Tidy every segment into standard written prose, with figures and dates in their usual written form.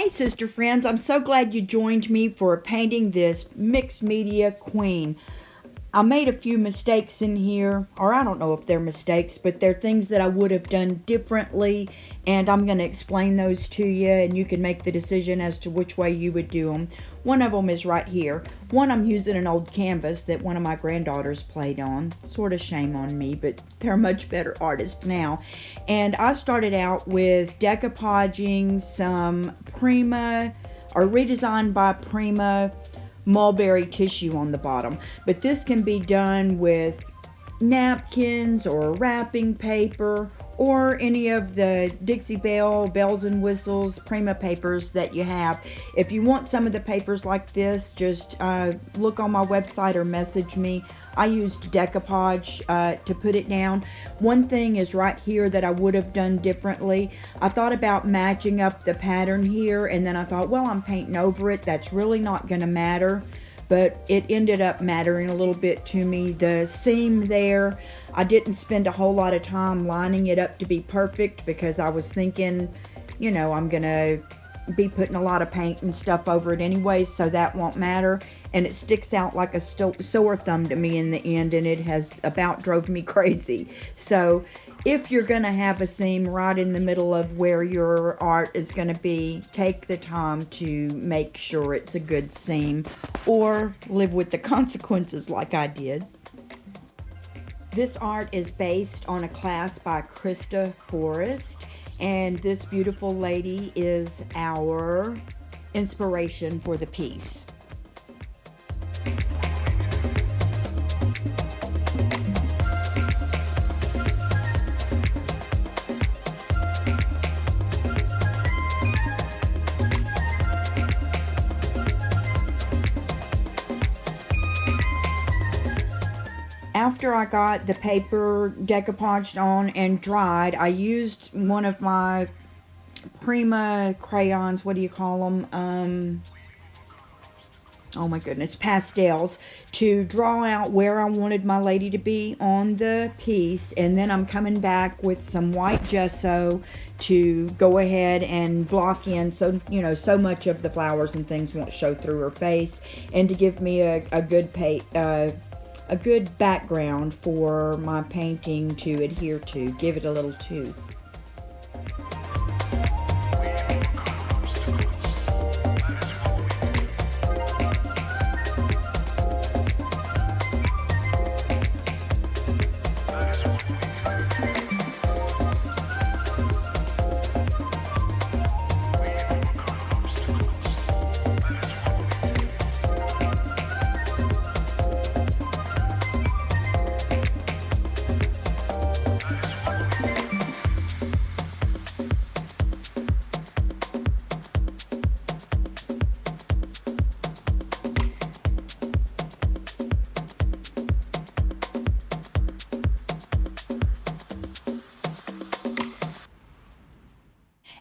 Hey sister friends, I'm so glad you joined me for painting this mixed media queen. I made a few mistakes in here, or I don't know if they're mistakes, but they're things that I would have done differently, and I'm going to explain those to you, and you can make the decision as to which way you would do them. One of them is right here. One, I'm using an old canvas that one of my granddaughters played on. Sort of shame on me, but they're much better artists now. And I started out with decoupaging some Prima, or ReDesign by Prima, mulberry tissue on the bottom, but this can be done with napkins or wrapping paper or any of the Dixie Belle bells and whistles Prima papers that you have. If you want some of the papers like this, just look on my website or message me. I used decoupage to put it down. One thing is right here that I would have done differently. I thought about matching up the pattern here, and then I thought, well, I'm painting over it. That's really not going to matter. But it ended up mattering a little bit to me. The seam there, I didn't spend a whole lot of time lining it up to be perfect because I was thinking, you know, I'm going to be putting a lot of paint and stuff over it anyway, so that won't matter. And it sticks out like a sore thumb to me in the end, and it has about drove me crazy. So if you're going to have a seam right in the middle of where your art is going to be, take the time to make sure it's a good seam, or live with the consequences like I did. This art is based on a class by Christa, and this beautiful lady is our inspiration for the piece. After I got the paper decoupaged on and dried, I used one of my Prima crayons, what do you call them? Oh my goodness, pastels, to draw out where I wanted my lady to be on the piece. And then I'm coming back with some white gesso to go ahead and block in so, you know, so much of the flowers and things won't show through her face, and to give me a good background for my painting to adhere to, give it a little tooth.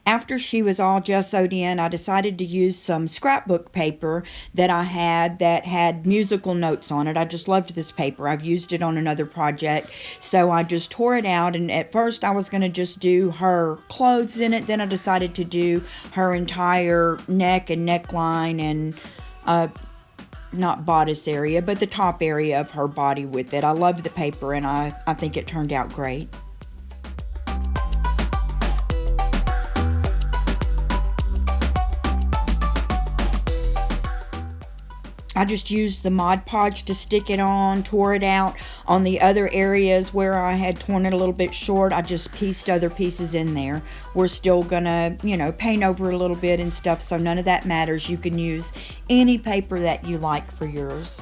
After she was all gessoed in, I decided to use some scrapbook paper that I had that had musical notes on it. I just loved this paper. I've used it on another project. So I just tore it out, and at first I was going to just do her clothes in it. Then I decided to do her entire neck and neckline and not bodice area, but the top area of her body with it. I loved the paper, and I think it turned out great. I just used the Mod Podge to stick it on, tore it out. On the other areas where I had torn it a little bit short, I just pieced other pieces in there. We're still gonna, you know, paint over it a little bit and stuff, so none of that matters. You can use any paper that you like for yours.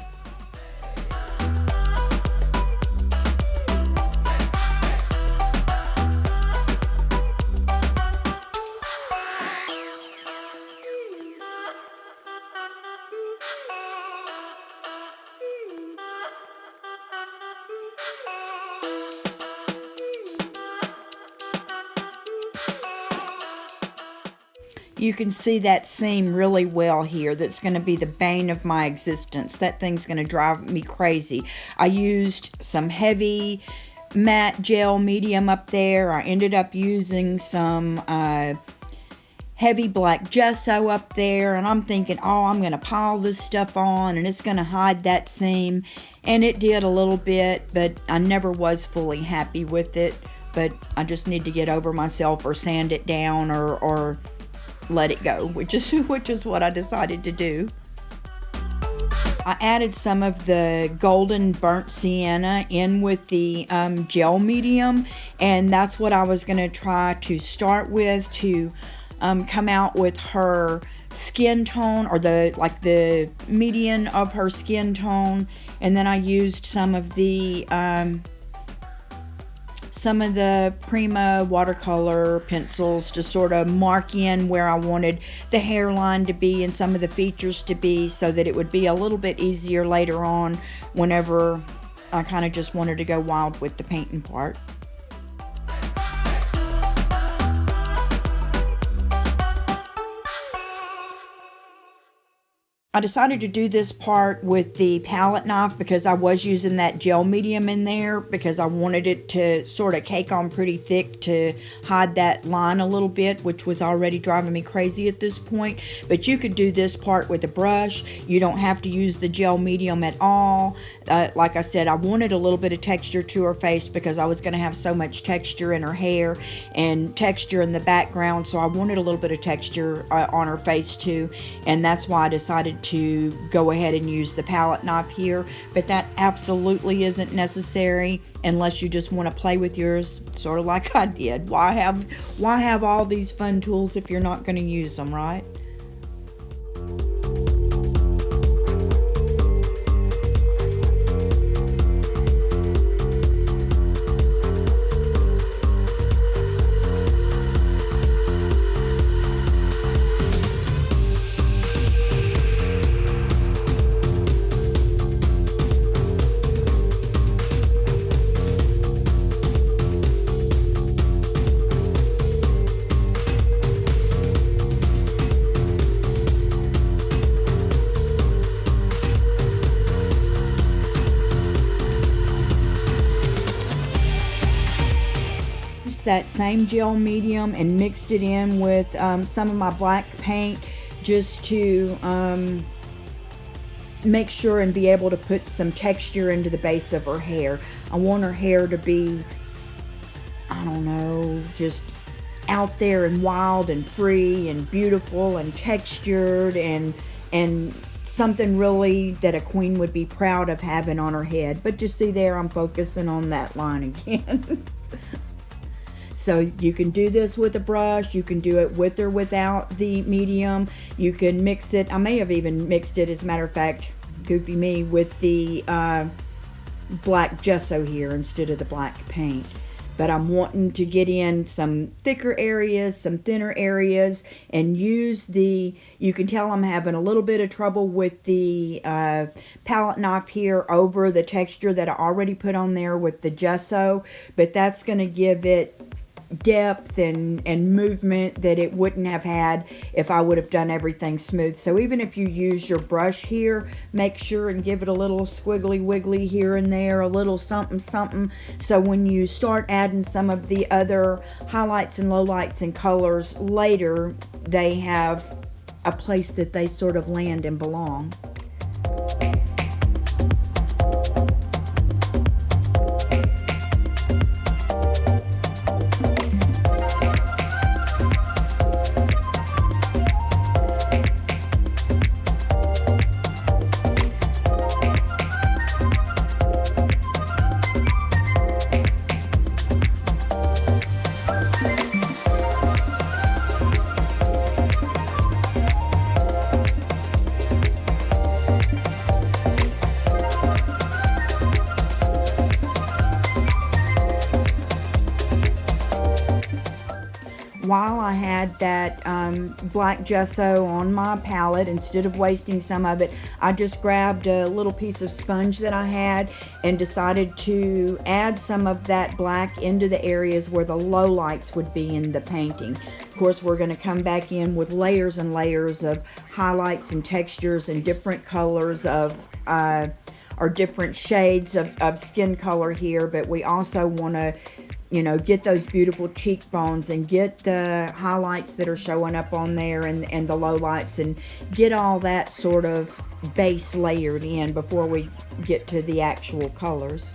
You can see that seam really well here. That's going to be the bane of my existence. That thing's going to drive me crazy. I used some heavy matte gel medium up there. I ended up using some heavy black gesso up there, and I'm thinking, oh, I'm going to pile this stuff on and it's going to hide that seam. And it did a little bit, but I never was fully happy with it. But I just need to get over myself or sand it down or let it go, which is what I decided to do. I added some of the golden burnt sienna in with the gel medium, and that's what I was going to try to start with to come out with her skin tone, or the median of her skin tone. And then I used some of the Prima watercolor pencils to sort of mark in where I wanted the hairline to be and some of the features to be, so that it would be a little bit easier later on whenever I kind of just wanted to go wild with the painting part. I decided to do this part with the palette knife because I was using that gel medium in there because I wanted it to sort of cake on pretty thick to hide that line a little bit, which was already driving me crazy at this point. But you could do this part with a brush. You don't have to use the gel medium at all. Like I said, I wanted a little bit of texture to her face because I was going to have so much texture in her hair and texture in the background. So I wanted a little bit of texture on her face too. And that's why I decided to go ahead and use the palette knife here, but that absolutely isn't necessary unless you just want to play with yours, sort of like I did. Why have all these fun tools if you're not going to use them, right? That same gel medium and mixed it in with some of my black paint just to make sure and be able to put some texture into the base of her hair. I want her hair to be, I don't know, just out there and wild and free and beautiful and textured and something really that a queen would be proud of having on her head. But you see there, I'm focusing on that line again. So you can do this with a brush, you can do it with or without the medium, you can mix it. I may have even mixed it, as a matter of fact, goofy me, with the black gesso here instead of the black paint. But I'm wanting to get in some thicker areas, some thinner areas, and use the, you can tell I'm having a little bit of trouble with the palette knife here over the texture that I already put on there with the gesso, but that's going to give it depth and movement that it wouldn't have had if I would have done everything smooth. So even if you use your brush here, make sure and give it a little squiggly wiggly here and there, a little something something, so when you start adding some of the other highlights and lowlights and colors later, they have a place that they sort of land and belong. While I had that black gesso on my palette, instead of wasting some of it, I just grabbed a little piece of sponge that I had and decided to add some of that black into the areas where the low lights would be in the painting. Of course, we're going to come back in with layers and layers of highlights and textures and different colors of or different shades of skin color here, but we also want to you know, get those beautiful cheekbones and get the highlights that are showing up on there and the lowlights, and get all that sort of base layered in before we get to the actual colors.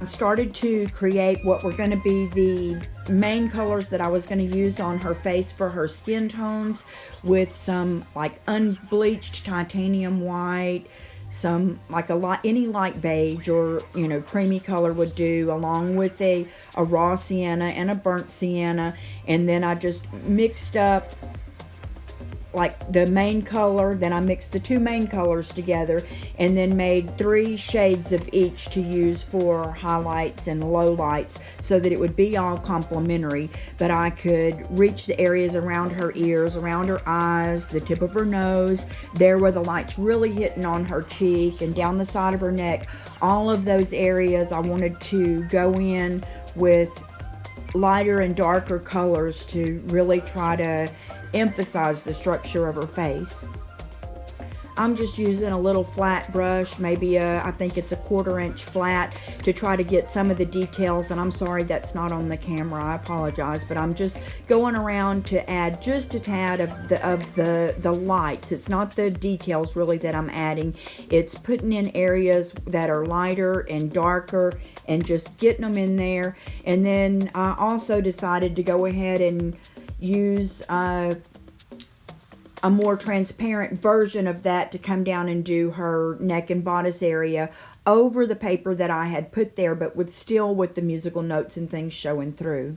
Started to create what were going to be the main colors that I was going to use on her face for her skin tones, with some like unbleached titanium white, some like any light beige or, you know, creamy color would do, along with a raw sienna and a burnt sienna. And then I just mixed up like the main color, then I mixed the two main colors together, and then made 3 shades of each to use for highlights and lowlights, so that it would be all complementary, but I could reach the areas around her ears, around her eyes, the tip of her nose, there where the light's really hitting on her cheek, and down the side of her neck. All of those areas I wanted to go in with lighter and darker colors to really try to emphasize the structure of her face. I'm just using a little flat brush, maybe I think it's a 1/4 inch flat, to try to get some of the details. And I'm sorry that's not on the camera, I apologize, but I'm just going around to add just a tad of the lights. It's not the details really that I'm adding, it's putting in areas that are lighter and darker and just getting them in there. And then I also decided to go ahead and use a more transparent version of that to come down and do her neck and bodice area over the paper that I had put there, but with the musical notes and things showing through.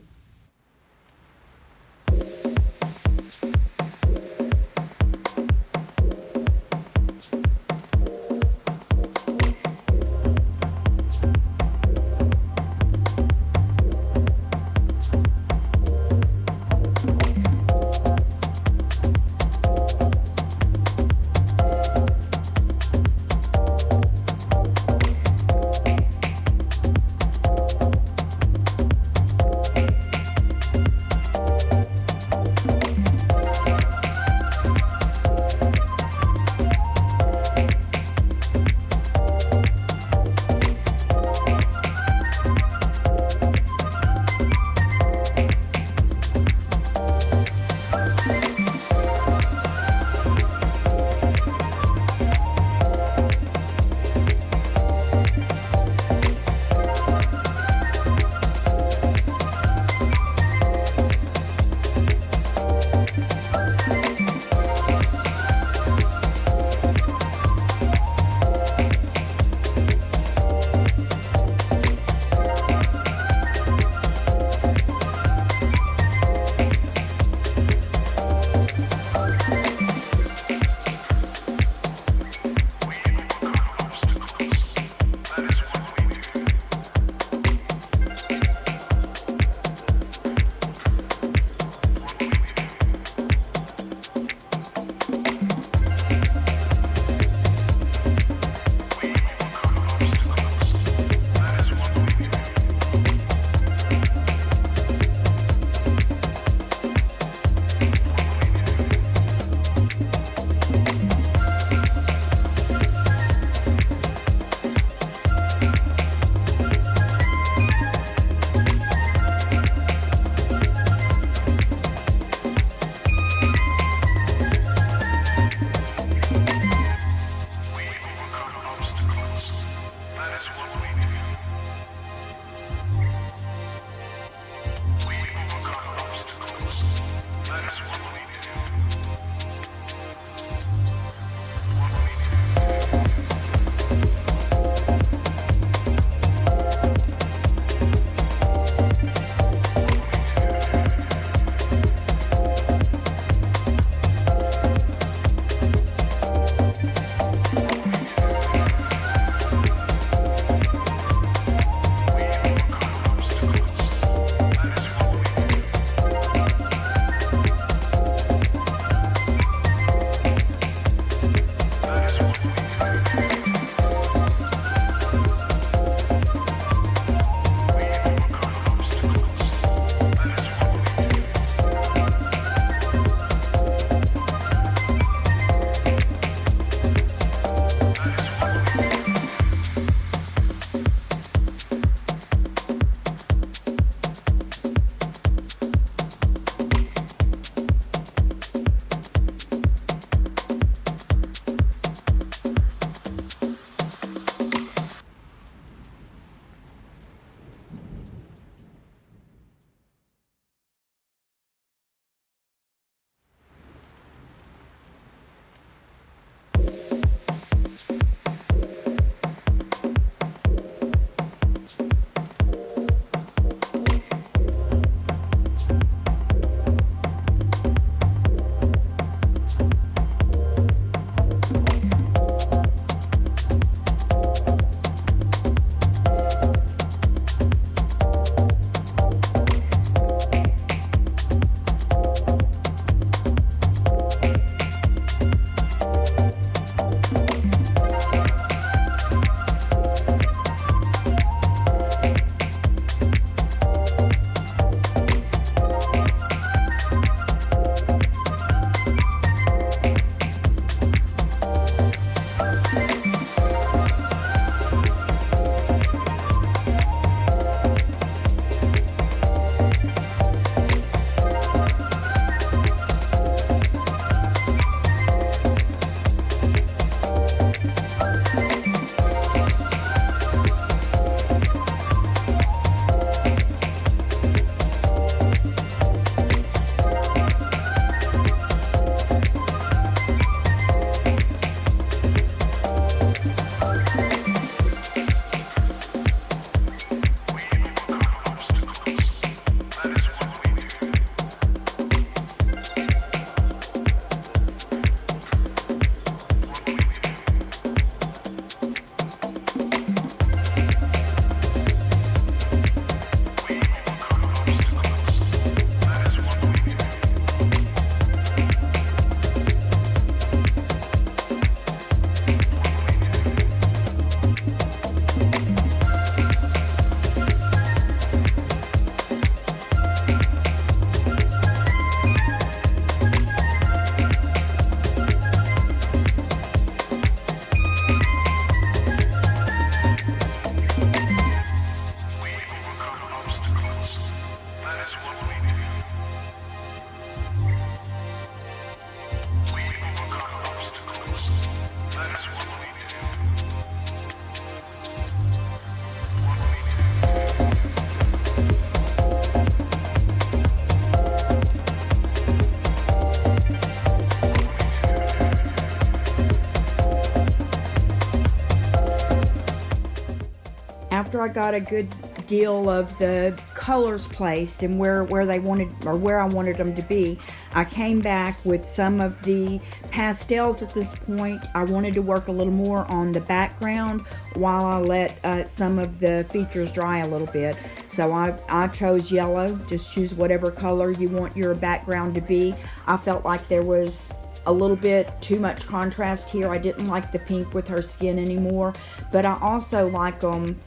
after I got a good deal of the colors placed and where they wanted, or where I wanted them to be, I came back with some of the pastels. At this point, I wanted to work a little more on the background while I let some of the features dry a little bit. So I chose yellow. Just choose whatever color you want your background to be. I felt like there was a little bit too much contrast here. I didn't like the pink with her skin anymore, but I also like them.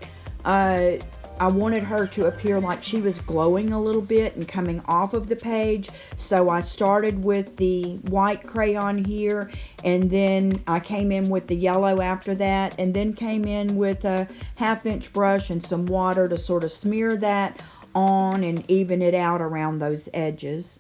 I wanted her to appear like she was glowing a little bit and coming off of the page. So I started with the white crayon here, and then I came in with the yellow after that, and then came in with a 1/2-inch brush and some water to sort of smear that on and even it out around those edges.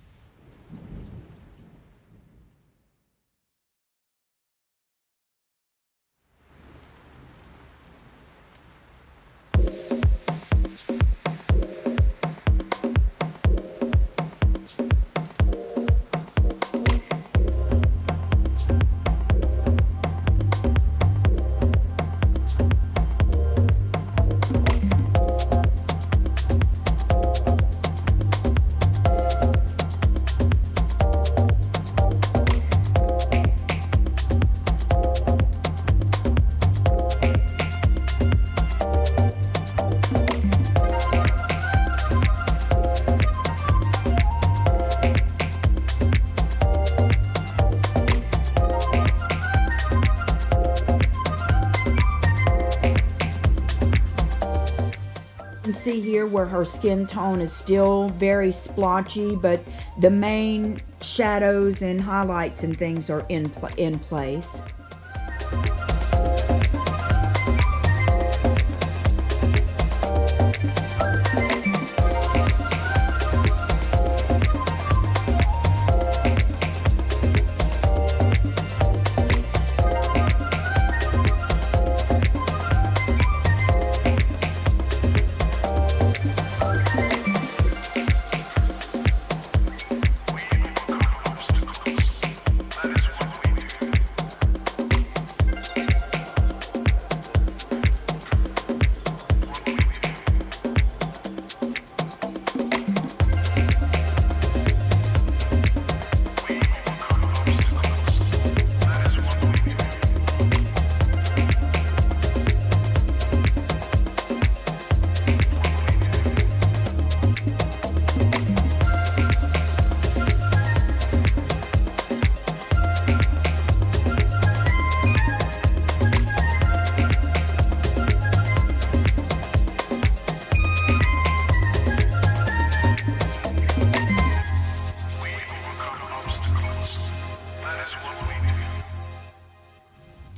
See here where her skin tone is still very splotchy, but the main shadows and highlights and things are in place.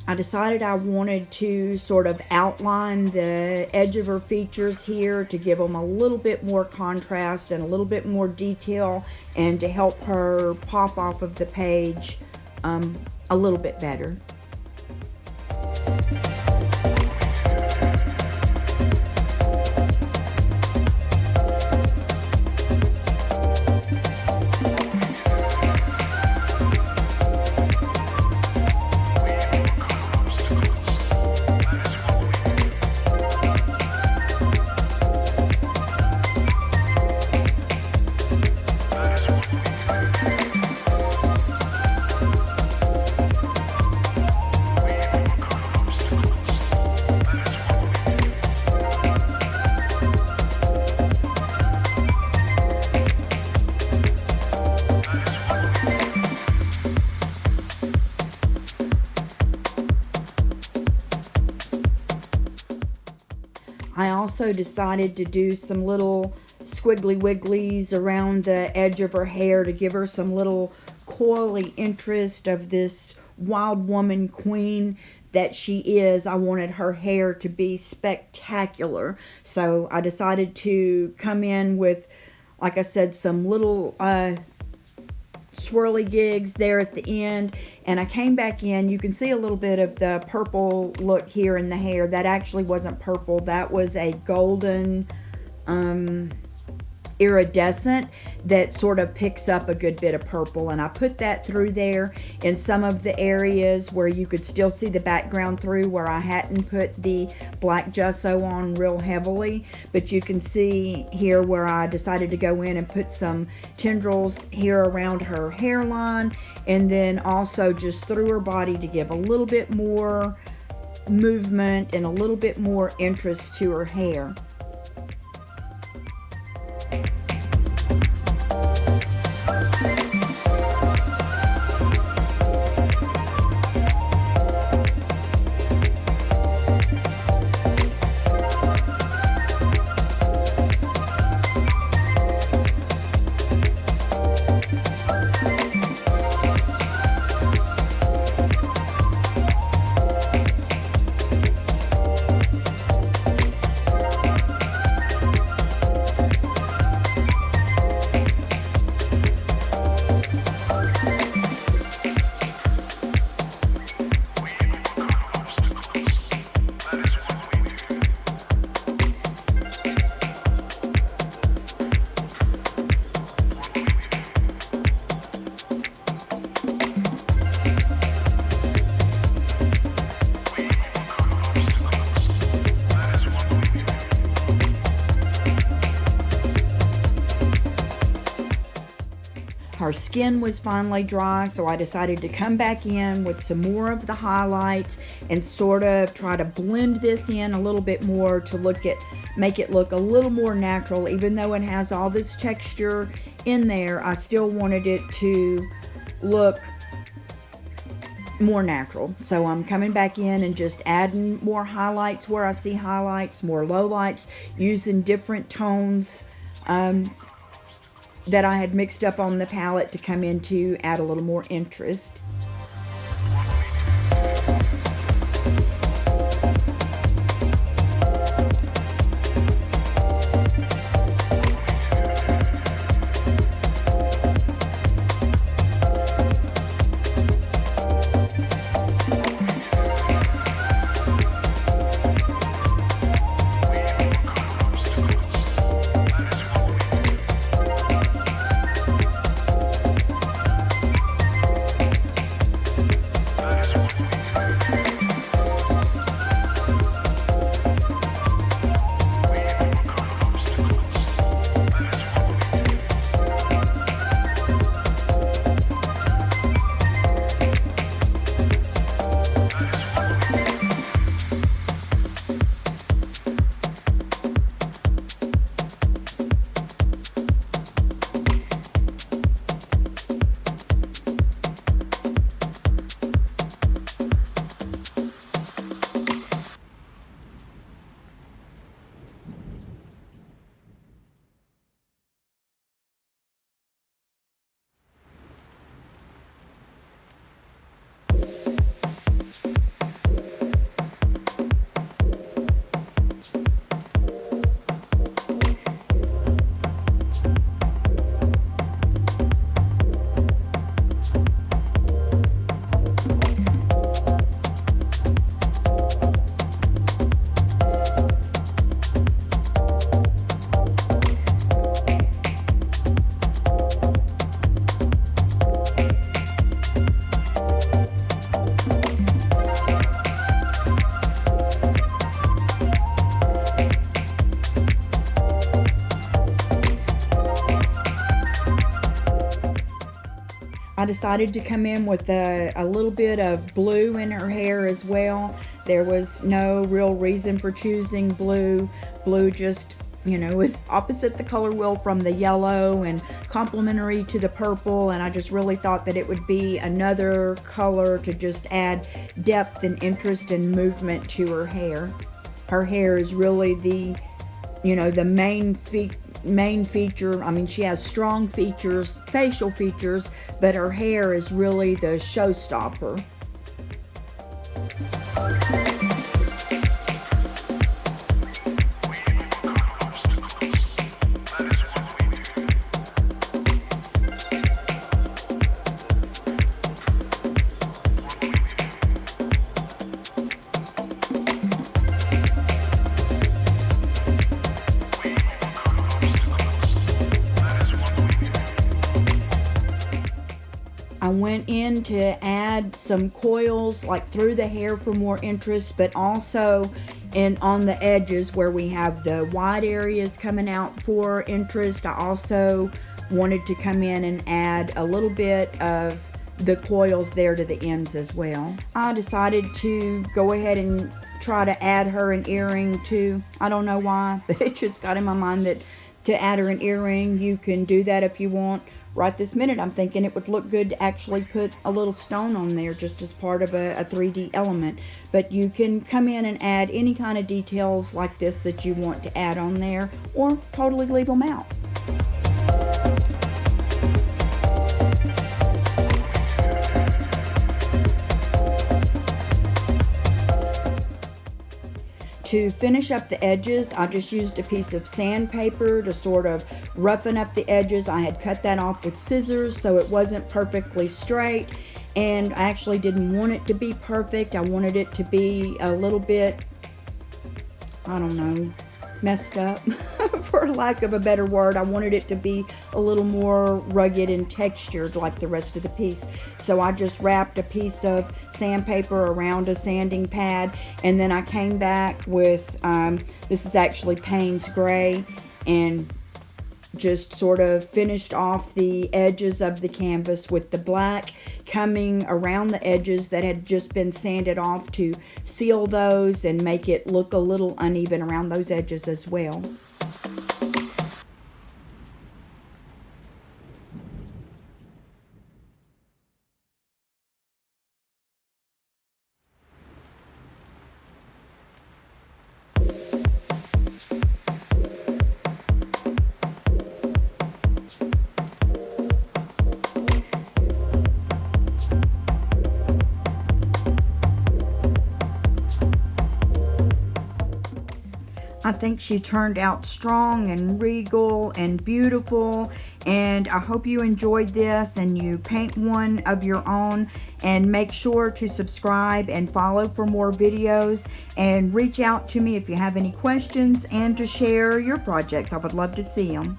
I decided I wanted to sort of outline the edge of her features here to give them a little bit more contrast and a little bit more detail, and to help her pop off of the page a little bit better. I also decided to do some little squiggly wigglies around the edge of her hair to give her some little coily interest of this wild woman queen that she is. I wanted her hair to be spectacular. So I decided to come in with, like I said, some little swirly gigs there at the end, and I came back in. You can see a little bit of the purple look here in the hair. That actually wasn't purple, that was a golden iridescent that sort of picks up a good bit of purple, and I put that through there in some of the areas where you could still see the background through, where I hadn't put the black gesso on real heavily. But you can see here where I decided to go in and put some tendrils here around her hairline, and then also just through her body to give a little bit more movement and a little bit more interest to her hair. Her skin was finally dry, so I decided to come back in with some more of the highlights and sort of try to blend this in a little bit more to make it look a little more natural. Even though it has all this texture in there, I still wanted it to look more natural. So I'm coming back in and just adding more highlights where I see highlights, more lowlights, using different tones that I had mixed up on the palette to come in to add a little more interest. I decided to come in with a little bit of blue in her hair as well. There was no real reason for choosing blue. Blue just, you know, is opposite the color wheel from the yellow and complementary to the purple, and I just really thought that it would be another color to just add depth and interest and movement to her hair. Her hair is really the, you know, the main feature. I mean, she has strong features, facial features, but her hair is really the showstopper. I went in to add some coils like through the hair for more interest, but also on the edges where we have the wide areas coming out for interest. I also wanted to come in and add a little bit of the coils there to the ends as well. I decided to go ahead and try to add her an earring too. I don't know why, but it just got in my mind that to add her an earring, you can do that if you want. Right this minute, I'm thinking it would look good to actually put a little stone on there just as part of a 3D element. But you can come in and add any kind of details like this that you want to add on there, or totally leave them out. To finish up the edges, I just used a piece of sandpaper to sort of roughen up the edges. I had cut that off with scissors, so it wasn't perfectly straight, and I actually didn't want it to be perfect. I wanted it to be a little bit, I don't know, messed up for lack of a better word. I wanted it to be a little more rugged and textured like the rest of the piece. So I just wrapped a piece of sandpaper around a sanding pad, and then I came back with, this is actually Payne's Gray, and just sort of finished off the edges of the canvas with the black, coming around the edges that had just been sanded off to seal those and make it look a little uneven around those edges as well. I think she turned out strong and regal and beautiful, and I hope you enjoyed this and you paint one of your own, and make sure to subscribe and follow for more videos, and reach out to me if you have any questions and to share your projects. I would love to see them.